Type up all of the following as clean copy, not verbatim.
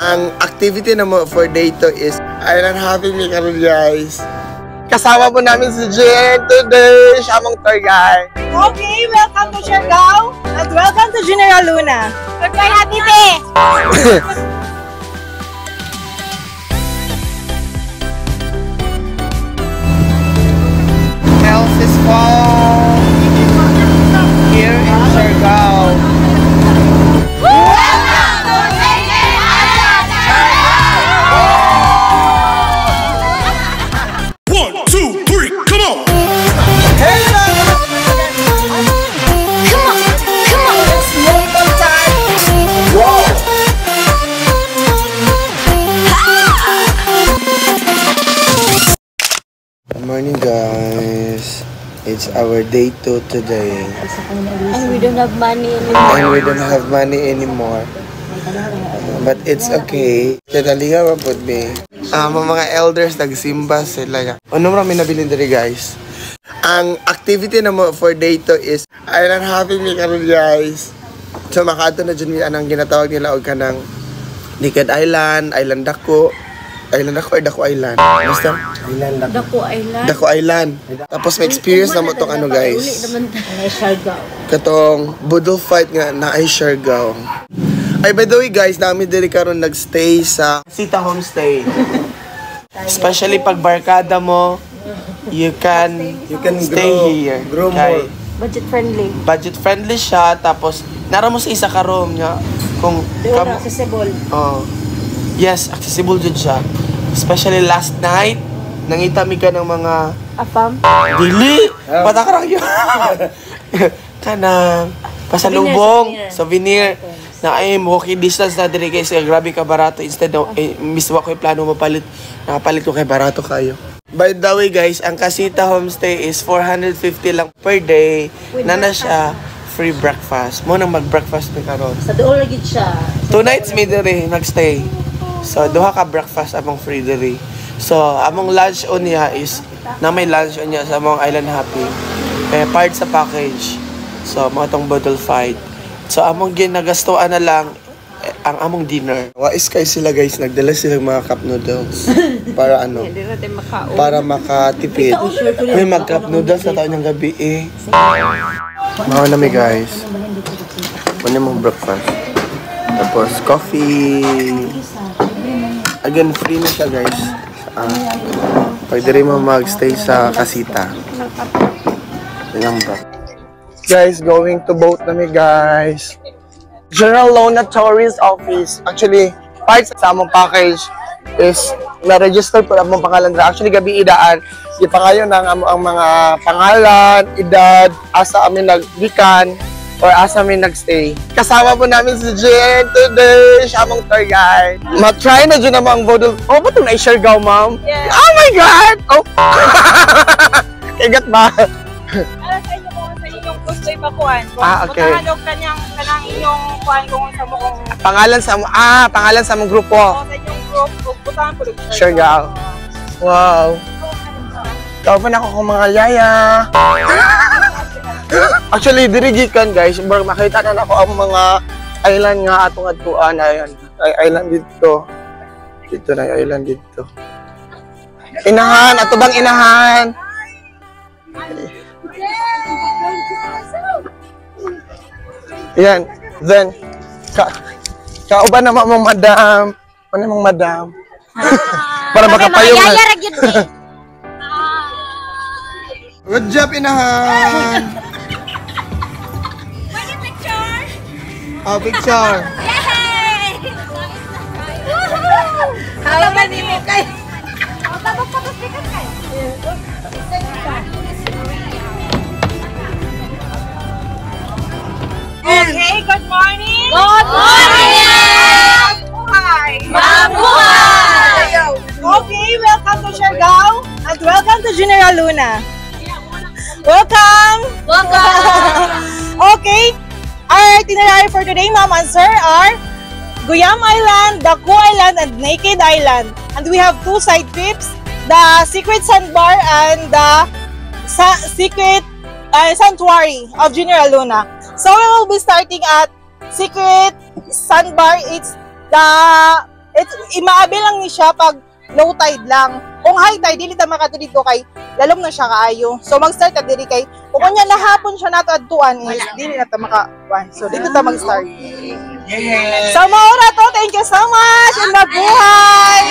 Ang activity na mo for day 2 is Island Happy Me karon guys. Kasama po namin si Jen today. Siya mong tour guide. Okay, welcome to Siargao and welcome to General Luna. Goodbye, Happy Day! Elsis Fall here in Siargao. Good morning guys, it's our day 2 today. And we don't have money anymore. But it's okay. Kadaliga mapod me. Mga elders nagsimba sila. Ano marami nabilin diri guys? Ang activity na mo for day 2 is Island Happy Me karon guys. So makaadto na dyan anang ginatawag nila og kanang Naked Island, Island Dako. Island ako or Dako Island? Basta? Dako Island. Tapos may experience na mo itong ano guys. Katong Budol Fight nga na ay Siargao. Ay by the way guys, namin diri karon nagstay sa Sita Homestay. Especially pag barkada mo, you can stay here. Okay. Budget friendly siya. Tapos nara mo sa isa ka room niya. Kung accessible. Oh. Yes, accessible dyan siya. Especially last night, nangita mi ka ng mga... Afam? Dili! Patakarang yun! Kanang pasalubong, souvenir. Na ay walking distance na diri guys. Grabe ka barato. Instead of, miswa ko yung plano mapalit. Nakapalit ko kay barato kayo. By the way guys, ang Casita Homestay is 450 lang per day. Na siya free breakfast. Mo nang mag-breakfast na karon. Sa doon lagi siya. 2 nights mi diri nagstay. So duha ka breakfast among free diri. So among lunch on niya is na may lunch on niya sa among Island Happy. Part sa package. So mga tong Bottle Fight. So among ginagastuan na lang ang among dinner. Wais kay sila guys, nagdala sila mga cup noodles para ano? Para makatipid. May mag cup noodles sa taon ng gabi eh. Mga nami guys. Kunin mong breakfast. Tapos coffee. Again, free na siya guys. Pwede rin mo mag-stay sa Casita. Yan ba? Guys, going to boat nami guys. General Luna Tourist Office. Actually, part sa among package is na-register po among pangalan. Actually, gabi idaan. Ipangayon ng ang mga pangalan, edad, asa amin nagbikan, or asa amin nagstay. Kasama po namin si Jen today. Siya mong tour guide. Ma-try na dyan naman ang Bodol. Oh, ba't ito na-Siargao, ma'am? Yeah. Oh my God! Oh! Kagat ba? Alam sa inyo kung sa inyong gusto ipakuan. Okay. Kung kanang inyong kuhan kung sa mo kung... Pangalan sa mong grupo. Sa inyong group, butahan po rin. Siargao. Wow. Tawag pa na ako kung mga yaya. Actually, dirigikan guys. Makita na ako ang mga island nga atong atuan. Ayan. Island dito. Dito na yung island dito. Inahan! Ato bang inahan? Yan. Then, kauban naman mong madam. Ano mong madam? Para makapayong na. Good job, inahan! Pwede picture? Oh, picture! Yay! Hawa ba ni mo kayo? Tapos pikas kayo? Okay, good morning! Good morning! Mabuhay! Okay, welcome to Siargao and welcome to General Luna. Welcome! Okay, our itinerary for today, ma'am and sir, are Guyam Island, Dako Island, and Naked Island. And we have 2 side trips, the Secret Sandbar and the Secret Sanctuary of General Luna. So we will be starting at Secret Sandbar. imaabil lang ni siya pag low tide lang. Kung high tide, dili ta makato dito kay lalom na siya kaayo. So mag-start ka diri kay kung kunya lahapon siya nato adtuan is dili na ta maka-1. So dito ta mag-start. So maura to, thank you so much and mabuhay.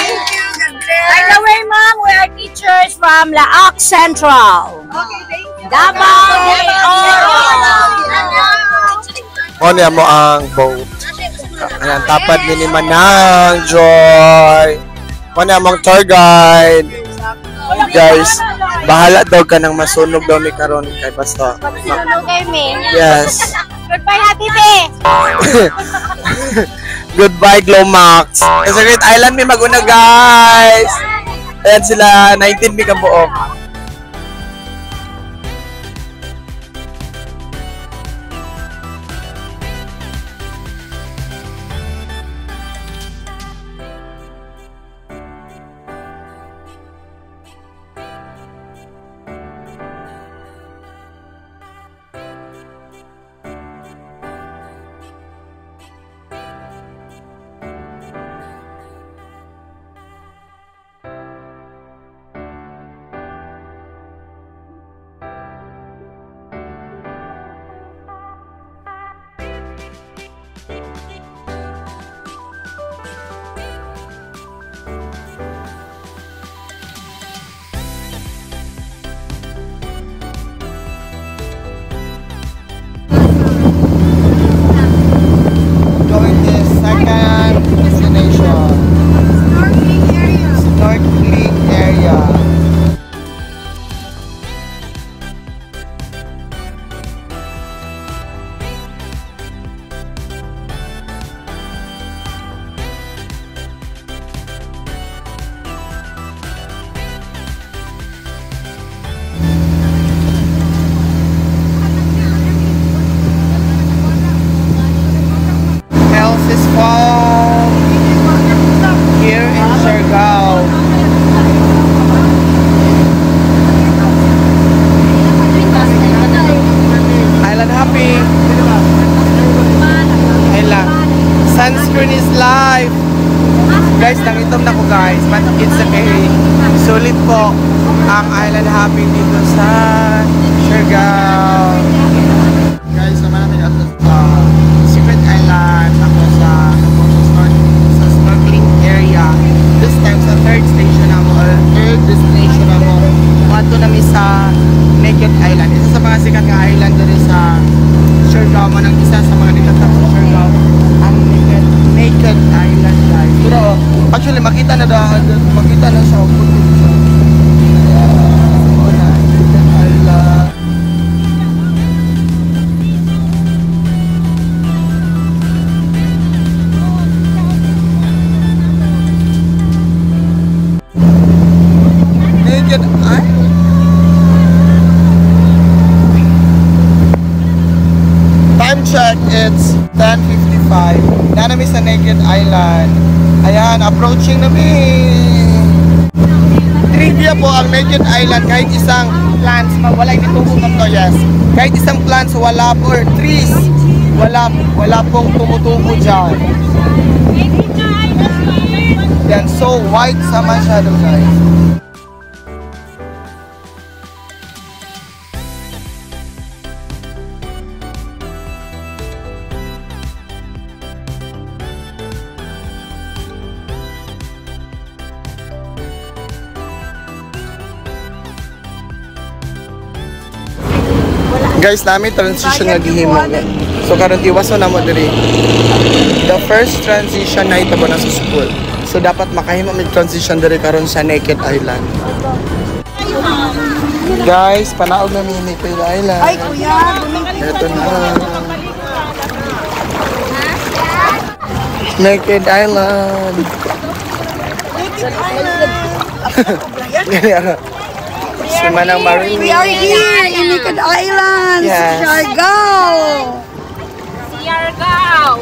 By the way, ma'am, we are teachers from Laak Central. Okay, thank you. Davao del Oro. Ano mo ang boat? Ayan, tapad ni Manang Joy. Ano mo ang tour guide? Guys, bahala daw ka nang masunog daw ni karon kay basta. Sunog kay me. Yes. Goodbye, Ate Be. Goodbye, Glomax. Sa Great Island may maguna, guys. Ayan sila, 19 may kabuok. Going to the second destination. Snorkeling area. Elsis Fall here in Siargao. Island happy. Island. Sunscreen is life. Guys, nangitom na ko guys, but it's okay. Sulit po ang Island happy dito sa Siargao. Guys, naman namin at Secret Island. Ako sa snorkeling area. This time sa third station na mo, or third destination na mo. Wato namin sa Naked Island. Isa sa mga sikat nga island doon sa Siargao. Manang isa sa mga nilatap sa Siargao. Ang Naked Island guys. Pero actually makita na siya. Puti siya. Naked Island. Naked Island. Time check, it's 10:55. Nanami sa Naked Island. Ayan, approaching namin. Trivia po ang Naked Island, kahit isang plants, wala itutubog ng to, yes. Kahit isang plants, wala po, or trees, wala pong tumutubo dyan. Yan, so white sa masyado guys. Guys, namin transition nga gihimo. So karon tiwaso na mo diri. The first transition na ito na sa school. So dapat makahimo mig transition diri karon sa Naked Island. Guys, panaog na mi Naked Island. Ay kuya, ito na. Naked Island. Naked Island. Si Manang Marini. We are here in Naked Island, Yes. Siargao. Siargao.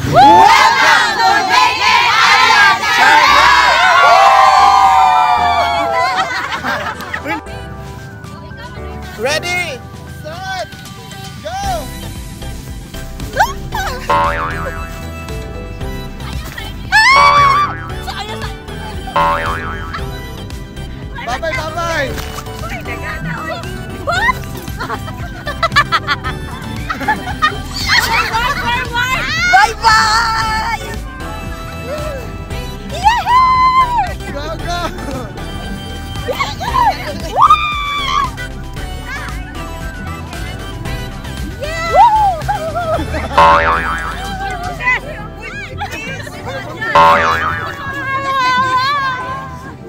Welcome to Naked Island, Ready, set, go! Bye-bye, bye-bye! Bye-bye! Go, go!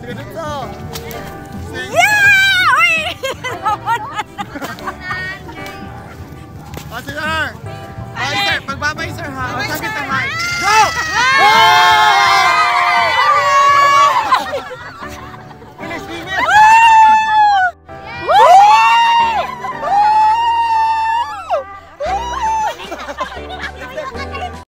Sige dito! Sing! Oh, sige, sir! Hi, sir! Magbabay, sir, ha? Magsakit ang hi! Go!